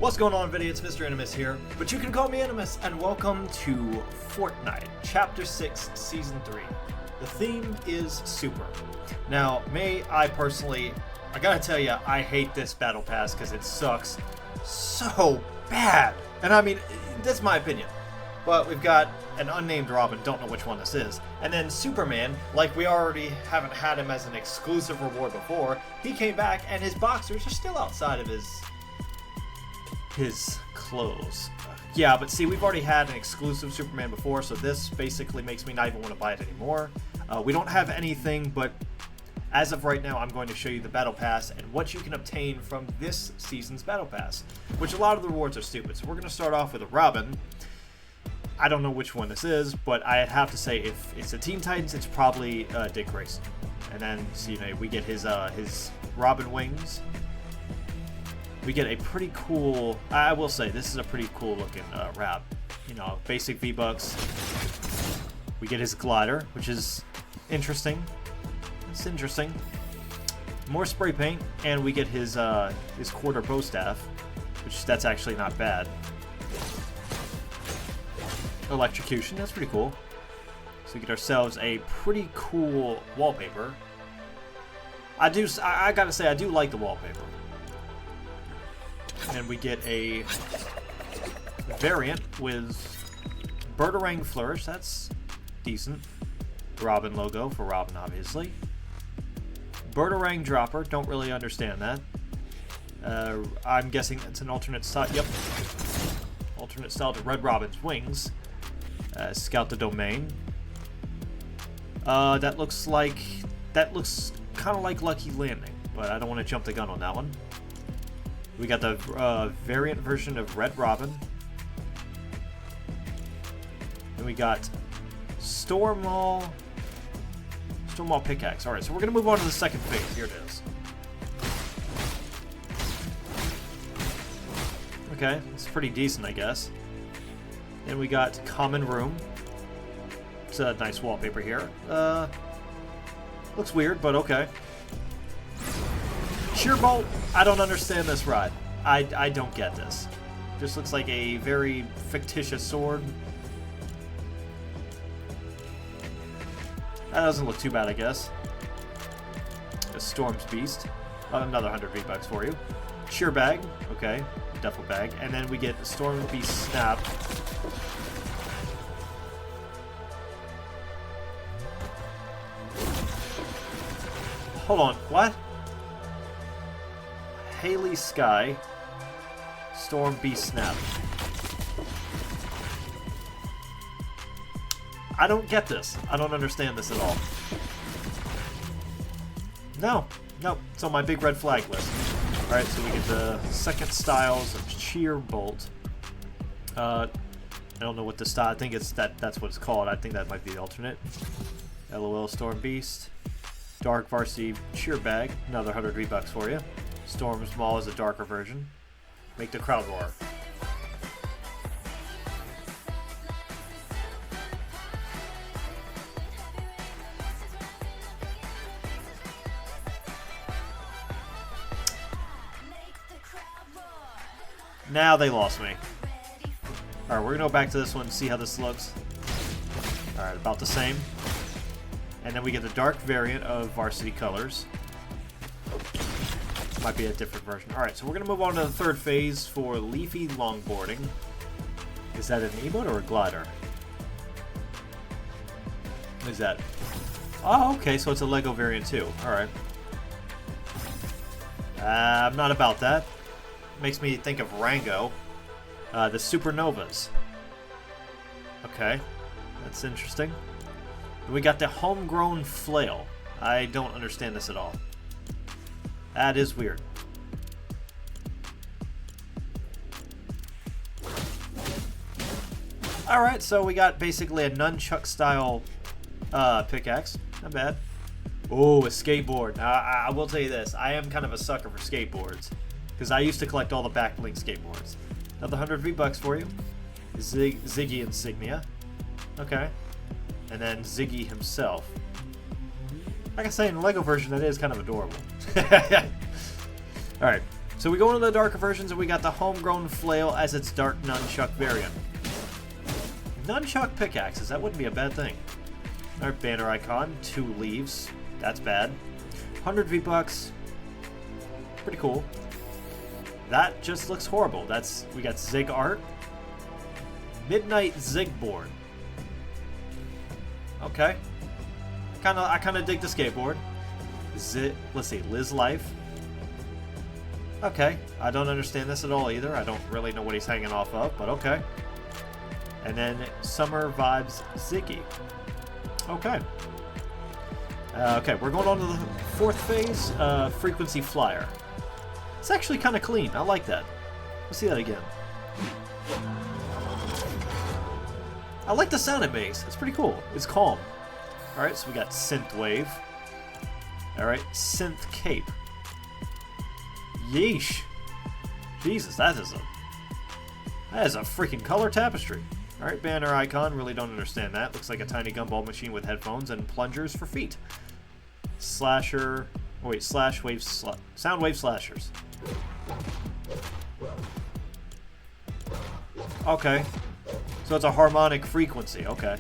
What's going on, video? It's Mr. Animus here, but you can call me Animus, and welcome to Fortnite, Chapter 6, Season 3. The theme is Super. Now, I gotta tell you, I hate this Battle Pass because it sucks so bad. And I mean, that's my opinion. But we've got an unnamed Robin, don't know which one this is. And then Superman, like we already haven't had him as an exclusive reward before, he came back and his boxers are still outside of his clothes. Yeah, but see, we've already had an exclusive Superman before, so this basically makes me not even want to buy it anymore. We don't have anything, but as of right now, I'm going to show you the Battle Pass and what you can obtain from this season's Battle Pass, which a lot of the rewards are stupid. So we're going to start off with a Robin. I don't know which one this is, but I'd have to say if it's a Teen Titans, it's probably Dick Grayson. And then, so, we get his Robin wings. We get a pretty cool, I will say, this is a pretty cool looking wrap. Basic V-Bucks. We get his glider, which is interesting. It's interesting. More spray paint, and we get his quarter bow staff, which that's actually not bad. Electrocution, that's pretty cool. So we get ourselves a pretty cool wallpaper. I gotta say, I do like the wallpaper. And we get a variant with Birdarang Flourish. That's decent. Robin logo for Robin, obviously. Birdarang Dropper. Don't really understand that. I'm guessing that's an alternate style. Yep. Alternate style to Red Robin's wings. Scout the Domain. That looks kind of like Lucky Landing, but I don't want to jump the gun on that one. We got the variant version of Red Robin. And we got Stormall Pickaxe. Alright, so we're going to move on to the second phase. Here it is. Okay, it's pretty decent, I guess. Then we got Common Room. It's a nice wallpaper here. Looks weird, but okay. Sheer Bolt, I don't understand this ride. I don't get this. This looks like a very fictitious sword. That doesn't look too bad, I guess. A Storm's Beast. Another 100 V-Bucks for you. Sheer Bag, okay. Duffel Bag. And then we get the Storm Beast Snap. Hold on, what? Haley Sky, Storm Beast Snap. I don't get this. I don't understand this at all. No, it's on my big red flag list. Alright, so we get the second styles of Sheer Bolt. I don't know what the style, I think that's what it's called. I think that might be the alternate. LOL Storm Beast. Dark Varsity Sheer Bag, another 100 V-Bucks for you. Storm's Maul is a darker version. Make the crowd roar. Now they lost me. Alright, we're gonna go back to this one and see how this looks. Alright, about the same. And then we get the dark variant of Varsity Colors. Might be a different version. Alright, so we're going to move on to the third phase for Leafy Longboarding. Is that an emote or a glider? What is that? Oh, okay, so it's a Lego variant too. Alright. I'm not about that. Makes me think of Rango. The Supernovas. Okay, that's interesting. And we got the Homegrown Flail. I don't understand this at all. That is weird. Alright, so we got basically a nunchuck style pickaxe. Not bad. Oh, a skateboard. Now, I will tell you this. I am kind of a sucker for skateboards. Because I used to collect all the backlink skateboards. Another 100 V-Bucks for you. Ziggy Insignia. Okay. And then Ziggy himself. Like I say, in the Lego version, that is kind of adorable. Alright, So we go into the darker versions, and we got the homegrown flail as its dark nunchuck variant. Nunchuck pickaxes, that wouldn't be a bad thing. Our banner icon, 2 leaves. That's bad. 100 V-Bucks. Pretty cool. That just looks horrible. We got Zig art. Midnight Zig board. Okay. I kinda dig the skateboard. Let's see, Liz Life. Okay. I don't understand this at all either. I don't really know what he's hanging off of, but okay. And then Summer Vibes Ziggy. Okay. Okay, we're going on to the 4th phase, Frequency Flyer. It's actually kind of clean. I like that. Let's see that again. I like the sound it makes. It's pretty cool. It's calm. Alright, so we got Synth Wave. Alright, Synth Cape. Yeesh. Jesus, that is a freaking color tapestry. Alright, banner icon. Really don't understand that. Looks like a tiny gumball machine with headphones and plungers for feet. Slasher. Oh wait, sound wave slashers. Okay. So it's a harmonic frequency. Okay.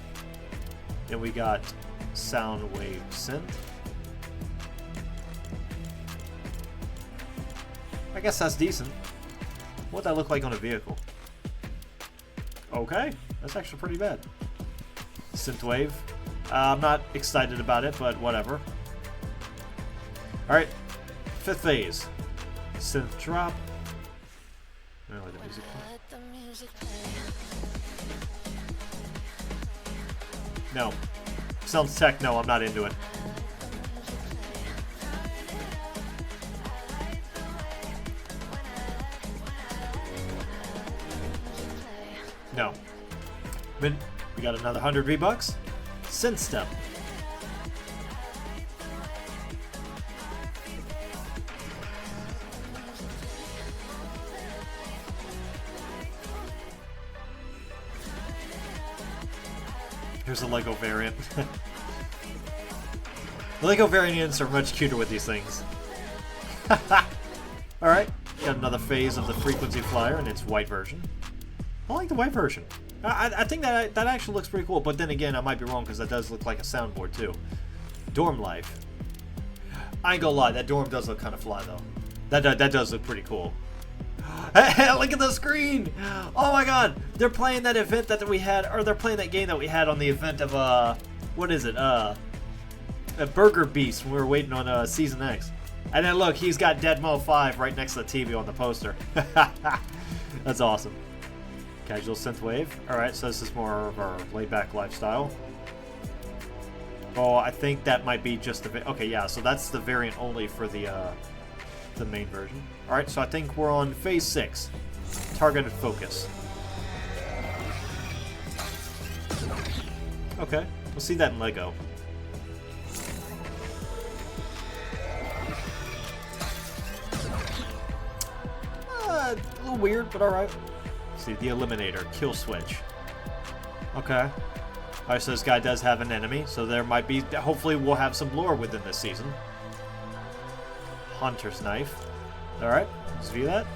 Then we got sound wave synth. I guess that's decent. What'd that look like on a vehicle? Okay. That's actually pretty bad. Synthwave. I'm not excited about it, but whatever. Alright. 5th phase. Synth drop. I don't know the music. No. Sounds techno. I'm not into it. No. We got another 100 V-Bucks. Synth Step. Here's the Lego variant. The Lego variants are much cuter with these things. Alright, got another phase of the Frequency Flyer in its white version. I like the white version. I think that actually looks pretty cool, but then again, I might be wrong because that does look like a soundboard too. Dorm Life. I ain't gonna lie, that dorm does look kind of fly though. That does look pretty cool. Hey, look at the screen! Oh my god! They're playing that event that we had, or they're playing that game that we had on the event of, what is it? A Burger Beast when we were waiting on, Season X. And then look, he's got Deadmo 5 right next to the TV on the poster. That's awesome. Casual Synthwave. Alright, so this is more of our laid-back lifestyle. Oh, I think that might be just the... Okay, yeah, so that's the variant only for the main version. Alright, so I think we're on Phase 6. Targeted Focus. Okay, we'll see that in Lego. A little weird, but alright. See, the Eliminator, Kill Switch. Okay. Alright, so this guy does have an enemy, so there might be... Hopefully we'll have some lore within this season. Hunter's Knife. Alright, let's view that.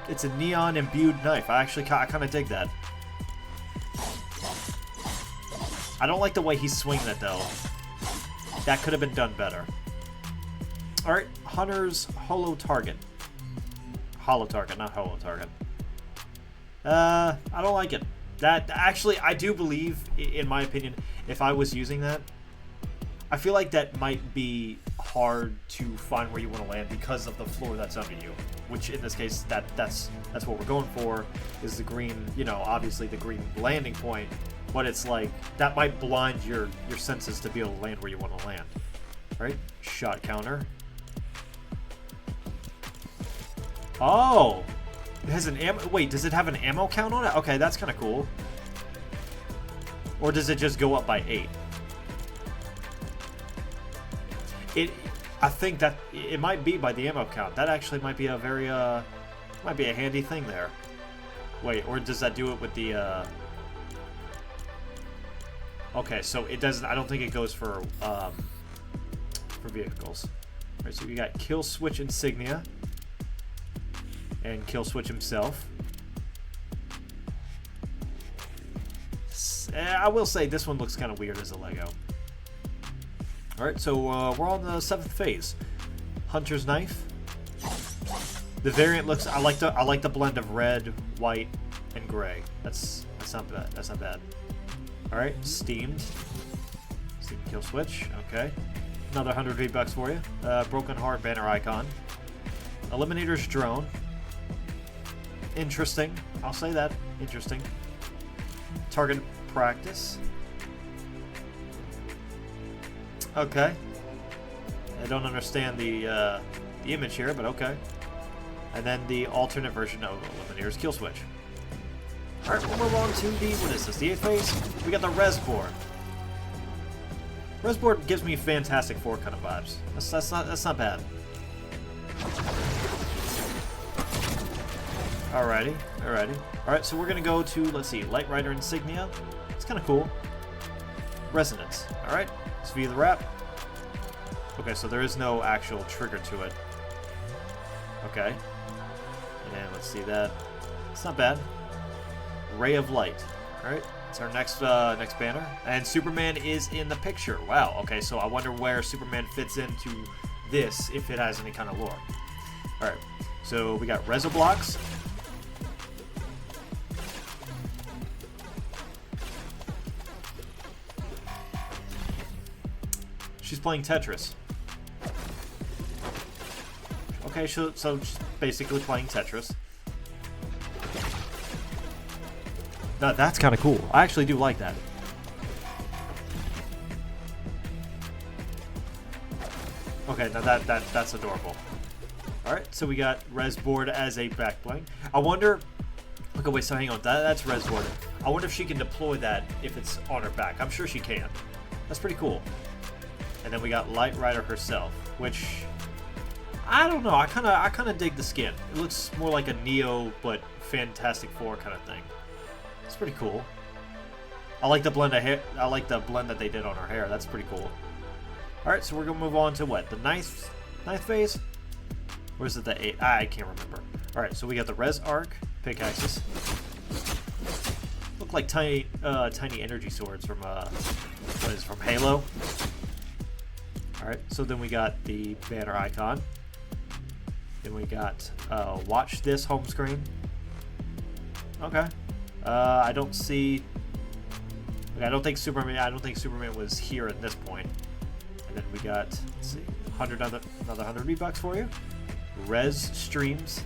It's a neon-imbued knife. I kind of dig that. I don't like the way he's swinging it, though. That could have been done better. Alright, Hunter's Holo Target. Holo Target, not Holo Target. I don't like it. That actually, I do believe, in my opinion, if I was using that, I feel like that might be hard to find where you want to land because of the floor that's under you. Which, in this case, that's what we're going for, is the green, you know, obviously the green landing point. But it's like, that might blind your senses to be able to land where you want to land. Right? Shot counter. Oh! It has an ammo... Wait, does it have an ammo count on it? Okay, that's kind of cool. Or does it just go up by 8? I think that it might be by the ammo count. That actually might be a very, might be a handy thing there. Wait, or does that do it with the, Okay, so it doesn't... I don't think it goes for vehicles. Alright, so we got Kill Switch Insignia. and kill switch himself. I will say this one looks kind of weird as a Lego. Alright, so we're on the 7th phase. Hunter's Knife. The variant looks, I like the blend of red, white, and gray. That's not bad. That's not bad. Alright, Steamed. Steamed kill switch. Okay. Another 100 V-Bucks for you. Broken Heart banner icon. Eliminator's drone. Interesting. I'll say that. Interesting. Target practice. Okay. I don't understand the image here, but okay. And then the alternate version of Eliminator's kill switch. Alright, we'll move on to the, what is this, the 8th phase? We got the Res Board. Res Board gives me Fantastic Four kind of vibes. That's not bad. Alrighty. Alright, so we're gonna go to, let's see, Light Rider Insignia. It's kind of cool. Resonance. Alright, let's view the wrap. Okay, so there is no actual trigger to it. Okay. And let's see that. It's not bad. Ray of Light. Alright, it's our next banner. And Superman is in the picture. Wow, okay, so I wonder where Superman fits into this, if it has any kind of lore. Alright, so we got Reso Blocks. She's playing Tetris. Okay, so she's basically playing Tetris. Now that's kind of cool. I actually do like that. Okay, now that's adorable. Alright, so we got Res Board as a back bling. I wonder... Okay, wait, so hang on. That's Res Board. I wonder if she can deploy that if it's on her back. I'm sure she can. That's pretty cool. And then we got Light Rider herself, which... I don't know. I kind of dig the skin. It looks more like a Neo, but Fantastic Four kind of thing. It's pretty cool. I like the blend of hair. I like the blend that they did on her hair. That's pretty cool. All right, so we're gonna move on to what? The ninth phase? Or is it the 8th? I can't remember. All right, so we got the Res Arc pickaxes. Look like tiny energy swords from what is it, from Halo. All right, so then we got the banner icon. Then we got watch this home screen. Okay. I don't see. Okay, I don't think Superman was here at this point. And then we got, let's see, another 100 V-Bucks for you. Res Streams.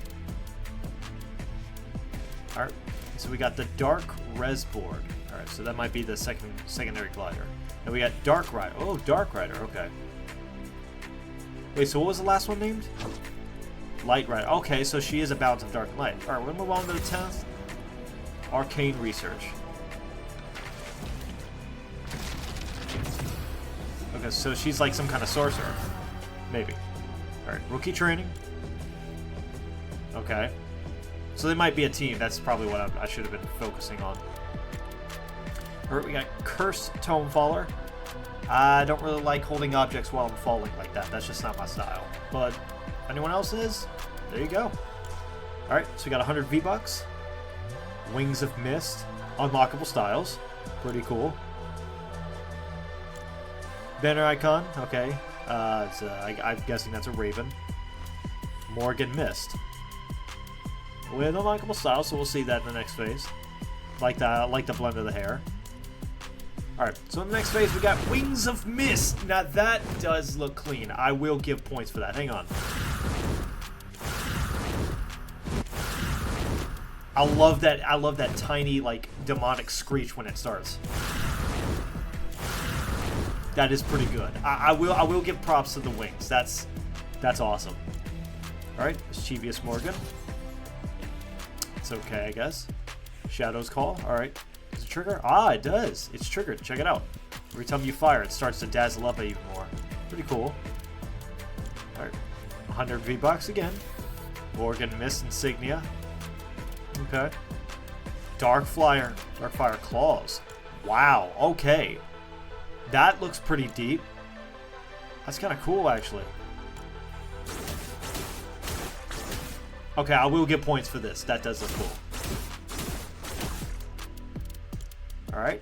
All right. So we got the Dark Res Board. All right. So that might be the secondary glider. And we got Dark Rider. Oh, Dark Rider. Okay. Wait. So what was the last one named? Light Rider. Okay. So she is a balance of dark and light. All right. We're gonna move on to the 10th. Arcane Research. Okay, so she's like some kind of sorcerer. Maybe. Alright, Rookie Training. Okay. So they might be a team. That's probably what I should have been focusing on. Alright, we got Cursed Tome Faller. I don't really like holding objects while I'm falling like that. That's just not my style. But if anyone else is, there you go. Alright, so we got 100 V-Bucks. Wings of Mist, unlockable styles, pretty cool. Banner icon, okay. I'm guessing that's a Raven. Morgan Mist. With unlockable styles, so we'll see that in the next phase. Like the blend of the hair. Alright, so in the next phase we got Wings of Mist. Now that does look clean. I will give points for that. Hang on. I love that tiny, like, demonic screech when it starts. That is pretty good. I will give props to the wings. That's awesome. Alright, Mischievous Morgan. It's okay, I guess. Shadow's Call. Alright. Does it trigger? Ah, it does. It's triggered. Check it out. Every time you fire, it starts to dazzle up even more. Pretty cool. Alright. 100 V-Bucks again. Morgan Mist Insignia. Okay. Darkfire Claws. Wow, okay. That looks pretty deep. That's kind of cool, actually. Okay, I will get points for this. That does look cool. Alright.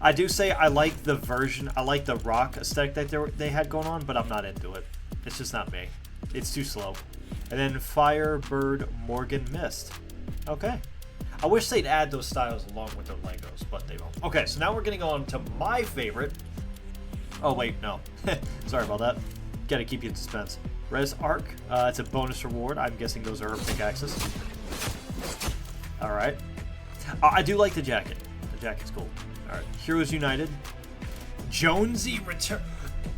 I do say I like the version, I like the rock aesthetic that they had going on, but I'm not into it. It's just not me. It's too slow. And then Firebird Morgan Mist. Okay. I wish they'd add those styles along with their Legos, but they won't. Okay, so now we're getting on to my favorite. Oh, wait, no. Sorry about that. Gotta keep you in suspense. Res Arc. It's a bonus reward. I'm guessing those are her pickaxes. Alright. I do like the jacket. The jacket's cool. Alright, Heroes United. Jonesy return.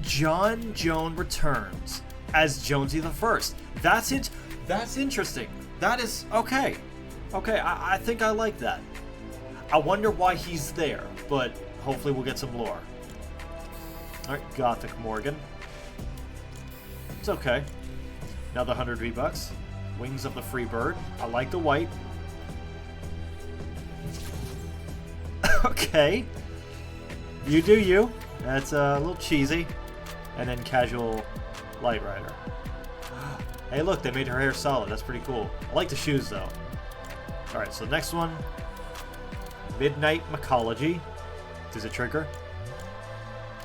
John Joan returns as Jonesy the First. That's it. That's interesting. That is okay. Okay, I think I like that. I wonder why he's there, but hopefully we'll get some lore. Alright, Gothic Morgan. It's okay. Another 100 V-Bucks. Wings of the Free Bird. I like the white. Okay. You do you. That's a little cheesy. And then Casual Light Rider. Hey, look, they made her hair solid. That's pretty cool. I like the shoes, though. Alright, so next one. Midnight Mycology. Does it trigger?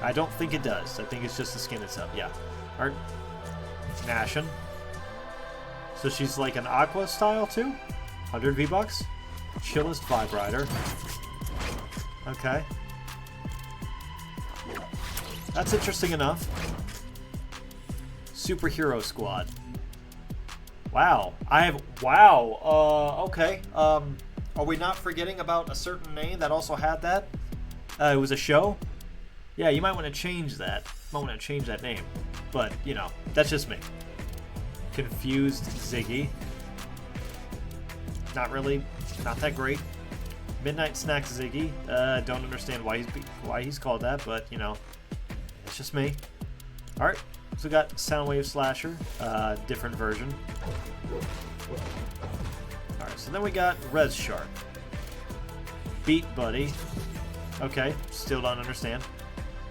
I don't think it does. I think it's just the skin itself. Yeah. Alright. Nashon. So she's like an Aqua style, too? 100 V-Bucks. Chillest Vibe Rider. Okay. That's interesting enough. Superhero Squad. Wow. Wow. Okay. Are we not forgetting about a certain name that also had that? It was a show? Yeah, you might want to change that. Might want to change that name. But, you know, that's just me. Confused Ziggy. Not really. Not that great. Midnight Snack Ziggy. Don't understand why he's called that, but, you know, it's just me. Alright, so we got Soundwave Slasher, different version. Alright, so then we got Res Shark. Beat Buddy. Okay, still don't understand.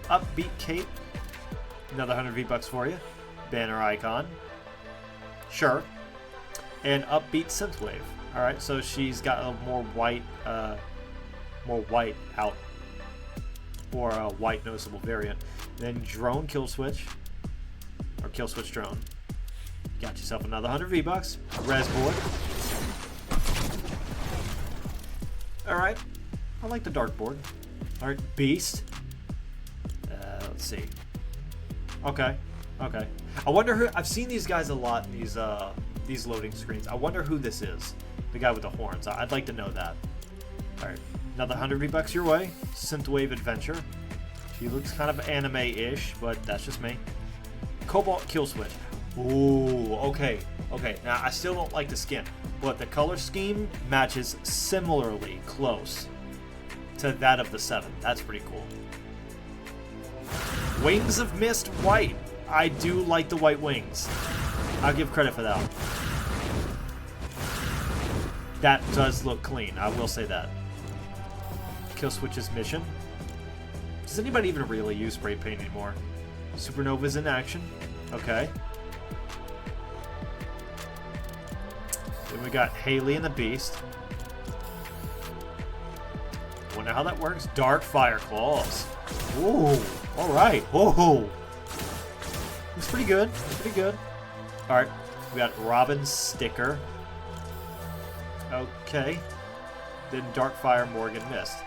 Upbeat Cape. Another 100 V-Bucks for you. Banner Icon. Sure. And Upbeat Synthwave. Alright, so she's got a more white out. Or a white noticeable variant. Then Drone Kill Switch. Or Kill Switch Drone. Got yourself another 100 V-Bucks. Res Board. Alright. I like the dark board. Alright, Beast. Let's see. Okay. Okay. I wonder who... I've seen these guys a lot in these loading screens. I wonder who this is. The guy with the horns. I'd like to know that. Alright. Another 100 V-Bucks your way. Synthwave Adventure. She looks kind of anime-ish, but that's just me. Cobalt Kill Switch. Ooh, okay. Okay, now I still don't like the skin, but the color scheme matches similarly close to that of the 7. That's pretty cool. Wings of Mist White. I do like the white wings. I'll give credit for that. That does look clean, I will say that. Kill Switch's mission. Does anybody even really use spray paint anymore? Supernova's in action. Okay. Then we got Haley and the Beast. Wonder how that works. Dark Fire Claws. Ooh, alright. Whoa. It's pretty good. It's pretty good. Alright. We got Robin's Sticker. Okay. Then Darkfire Morgan Mist.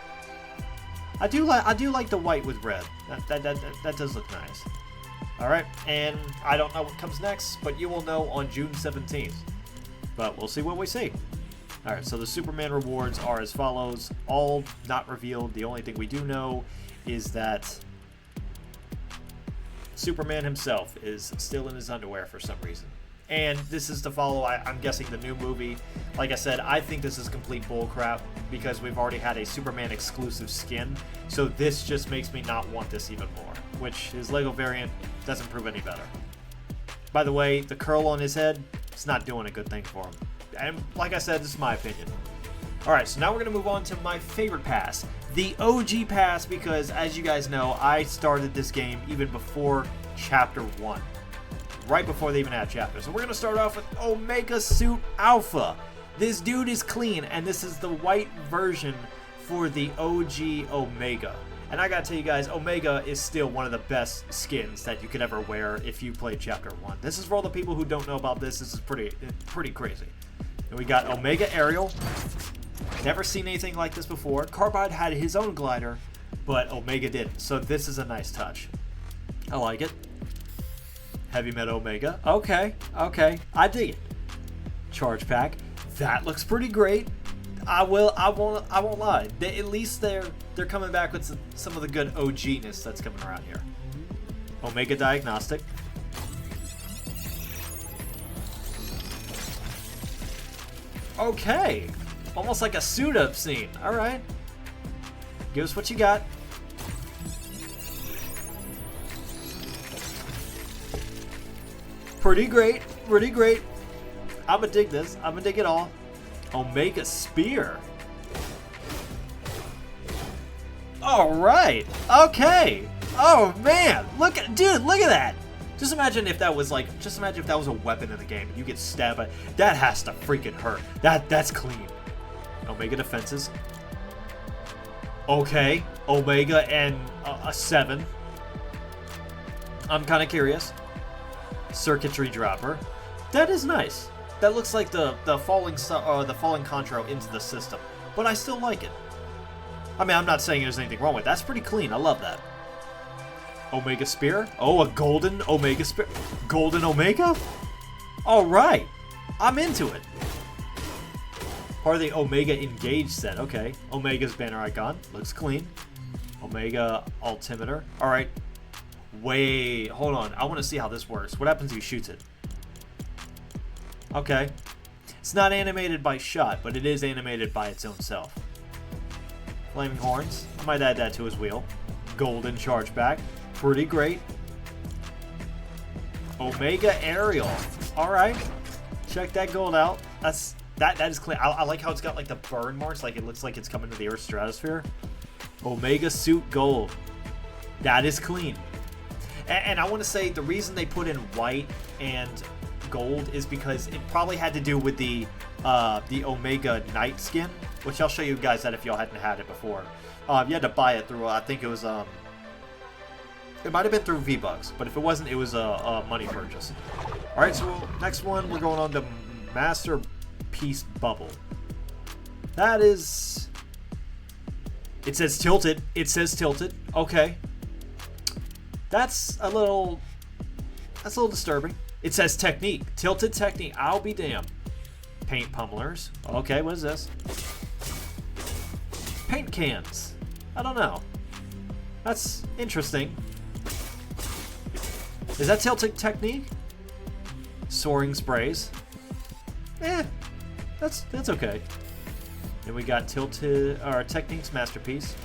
I do like the white with red. That does look nice. Alright, and I don't know what comes next, but you will know on June 17th. But we'll see what we see. Alright, so the Superman rewards are as follows. All not revealed. The only thing we do know is that Superman himself is still in his underwear for some reason. and this is to follow, I'm guessing, the new movie. Like I said, I think this is complete bullcrap because we've already had a Superman exclusive skin, so this just makes me not want this even more, which his Lego variant doesn't prove any better. By the way, the curl on his head, it's not doing a good thing for him. And like I said, this is my opinion. Alright, so now we're going to move on to my favorite pass, the OG pass, because as you guys know, I started this game even before Chapter 1. Right before they even had chapters. So we're going to start off with Omega Suit Alpha. This dude is clean, and this is the white version for the OG Omega. And I gotta tell you guys, Omega is still one of the best skins that you could ever wear if you played Chapter 1. This is for all the people who don't know about this. This is pretty crazy. And we got Omega Aerial. Never seen anything like this before. Carbide had his own glider, but Omega didn't. So this is a nice touch. I like it. Heavy Metal Omega. Okay. I dig it. Charge Pack. That looks pretty great. I won't lie. At least they're coming back with some of the good OG-ness that's coming around here. Omega Diagnostic. Okay. Almost like a suit-up scene. Alright. Give us what you got. Pretty great. I'ma dig this. I'ma dig it all. Omega Spear. Alright. Okay. Oh man. Look at that. Just imagine if that was a weapon in the game and you get stabbed by that. Has to freaking hurt. That's clean. Omega Defenses. Okay. Omega and a 7. I'm kind of curious. Circuitry Dropper. That is nice. That looks like the falling Contro into the system, but I still like it. I mean, I'm not saying there's anything wrong with it. That's pretty clean. I love that. Omega Spear. Oh, a golden Omega Spear. Golden Omega? All right. I'm into it. Part of the Omega Engage set. Okay. Omega's banner icon. Looks clean. Omega Altimeter. All right. Wait. Hold on. I want to see how this works. What happens if he shoots it? Okay. It's not animated by shot, but it is animated by its own self. Flaming Horns. I might add that to his wheel. Golden Charge Back. Pretty great. Omega Aerial. Alright. Check that gold out. That is clean. I like how it's got like the burn marks, like it looks like it's coming to the Earth's stratosphere. Omega Suit Gold. That is clean. And I want to say the reason they put in white and gold is because it probably had to do with the Omega Knight skin, which I'll show you guys that if y'all hadn't had it before. You had to buy it through, I think it was, it might have been through V-Bucks, but if it wasn't, it was a money purchase. Alright, so next one, we're going on to Masterpiece Bubble. That is... It says tilted. It says tilted. Okay. That's a little disturbing. It says technique. Tilted technique. I'll be damned. Paint pummelers. Okay, what is this? Paint cans. I don't know. That's interesting. Is that tilted technique? Soaring sprays. That's okay. Then we got tilted techniques masterpiece.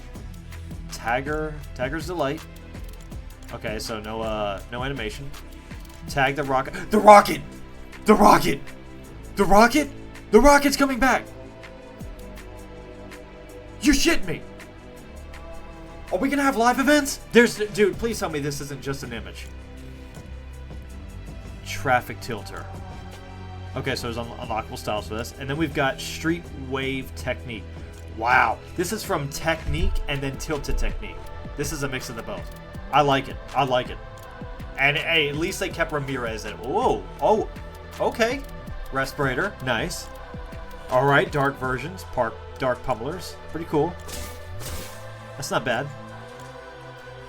Tagger's delight. Okay, so no animation. Tag the rocket. The rocket! The rocket! The rocket! The rocket's coming back! You're shitting me! Are we gonna have live events? Dude, please tell me this isn't just an image. Traffic tilter. Okay, so there's unlockable styles for this. And then we've got Street Wave Technique. Wow. This is from Technique and then Tilted Technique. This is a mix of the both. I like it. And hey, at least they kept Ramirez in it. Whoa. Oh. Okay. Respirator. Nice. Alright, dark versions. Dark pummelers. Pretty cool. That's not bad.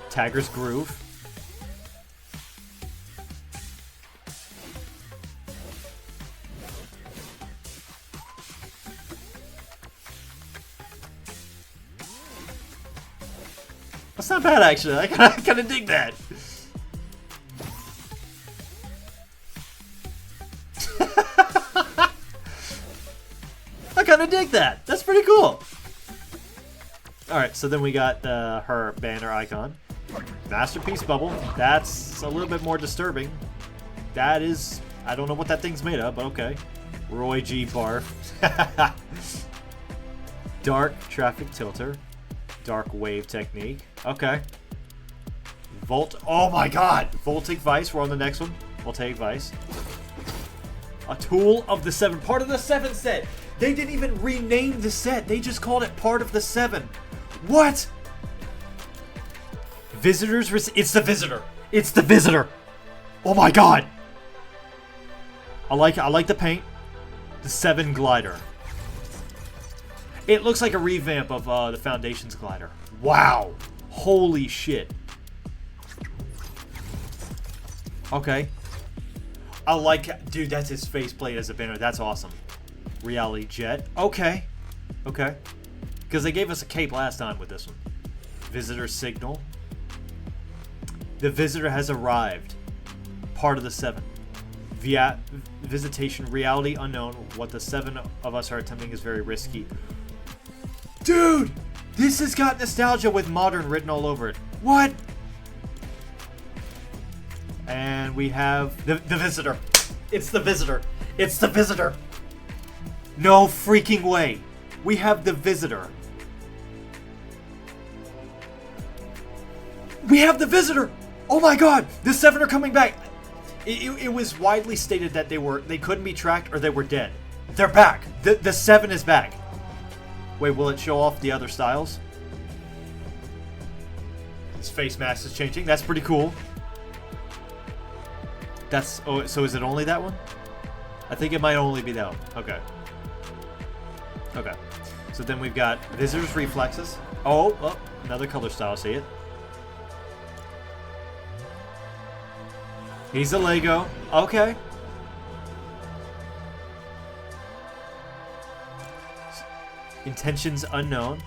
Tagger's Groove. That's not bad, actually. I kind of dig that. dig that. That's pretty cool. Alright, so then we got her banner icon. Masterpiece bubble. That's a little bit more disturbing. That is... I don't know what that thing's made of, but okay. Roy G. Barf. Dark traffic tilter. Dark wave technique. Okay. Volt. Oh my god! Voltaic Vice. We're on the next one. Voltaic Vice. A tool of the 7. Part of the 7 set. They didn't even rename the set. They just called it part of the 7. What? Visitors. It's the visitor. It's the visitor. Oh my god. I like the paint. The 7 glider. It looks like a revamp of the Foundation's glider. Wow. Holy shit. Okay. I like... Dude, that's his faceplate as a banner. That's awesome. Reality Jet. Okay. Okay. Because they gave us a cape last time with this one. Visitor Signal. The visitor has arrived. Part of the 7. Via visitation. Reality unknown. What the 7 of us are attempting is very risky. Dude! This has got nostalgia with modern written all over it. What? And we have the visitor. It's the visitor. It's the visitor. No freaking way. We have the visitor. We have the visitor. Oh my god. The 7 are coming back. It was widely stated that they couldn't be tracked or they were dead. They're back. The 7 is back. Wait, will it show off the other styles? His face mask is changing. That's pretty cool. That's... Oh, so is it only that one? I think it might only be that one. Okay. Okay. So then we've got Visitor's Reflexes. Oh, another color style. See it? He's a Lego. Okay. Intentions unknown.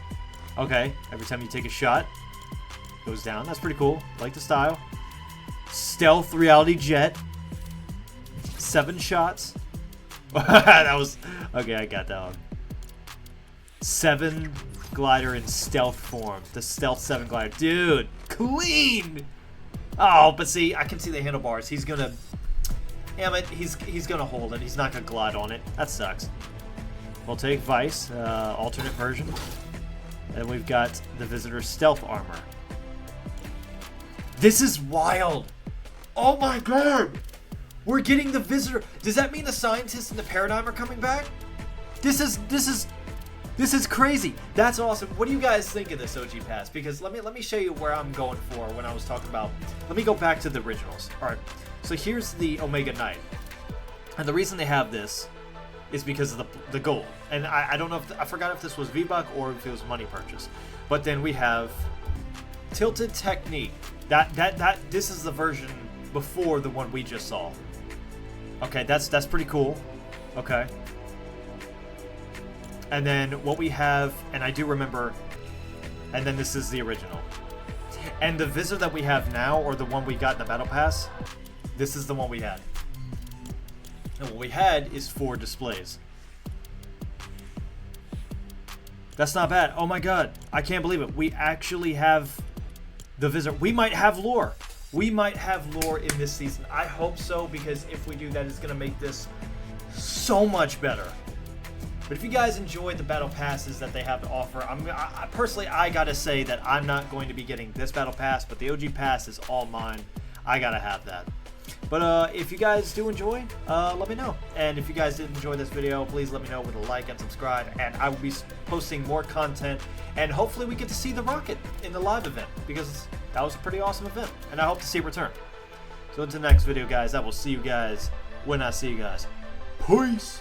Okay. Every time you take a shot, goes down. That's pretty cool. Like the style. Stealth Reality Jet. 7 shots. That was... Okay, I got that one. 7 glider in stealth form. The stealth 7 glider. Dude, clean! Oh, but see, I can see the handlebars. He's gonna... Damn it, he's gonna hold it. He's not gonna glide on it. That sucks. We'll take Vice, alternate version. And we've got the Visitor Stealth Armor. This is wild! Oh my god! We're getting the Visitor. Does that mean the Scientist and the Paradigm are coming back? This is crazy. That's awesome. What do you guys think of this OG Pass? Because let me show you where I'm going for when I was talking about... Let me go back to the originals. Alright, so here's the Omega Knight. And the reason they have this is because of the gold. And I don't know if... I forgot if this was V-Buck or if it was money purchase. But then we have Tilted Technique. This is the version before the one we just saw. Okay, that's pretty cool. Okay. And then what we have, and I do remember, and then this is the original. And the Visitor that we have now, or the one we got in the Battle Pass, this is the one we had. And what we had is 4 displays. That's not bad. Oh my god, I can't believe it. We actually have the Visitor. We might have lore. We might have lore in this season. I hope so, because if we do that, it's going to make this so much better. But if you guys enjoyed the battle passes that they have to offer, I personally, I gotta say that I'm not going to be getting this battle pass, but the OG pass is all mine. I gotta have that. But if you guys do enjoy, let me know. And if you guys did enjoy this video, please let me know with a like and subscribe. And I will be posting more content. And hopefully we get to see the Rocket in the live event, because that was a pretty awesome event. And I hope to see it return. So until the next video, guys, I will see you guys when I see you guys. Peace!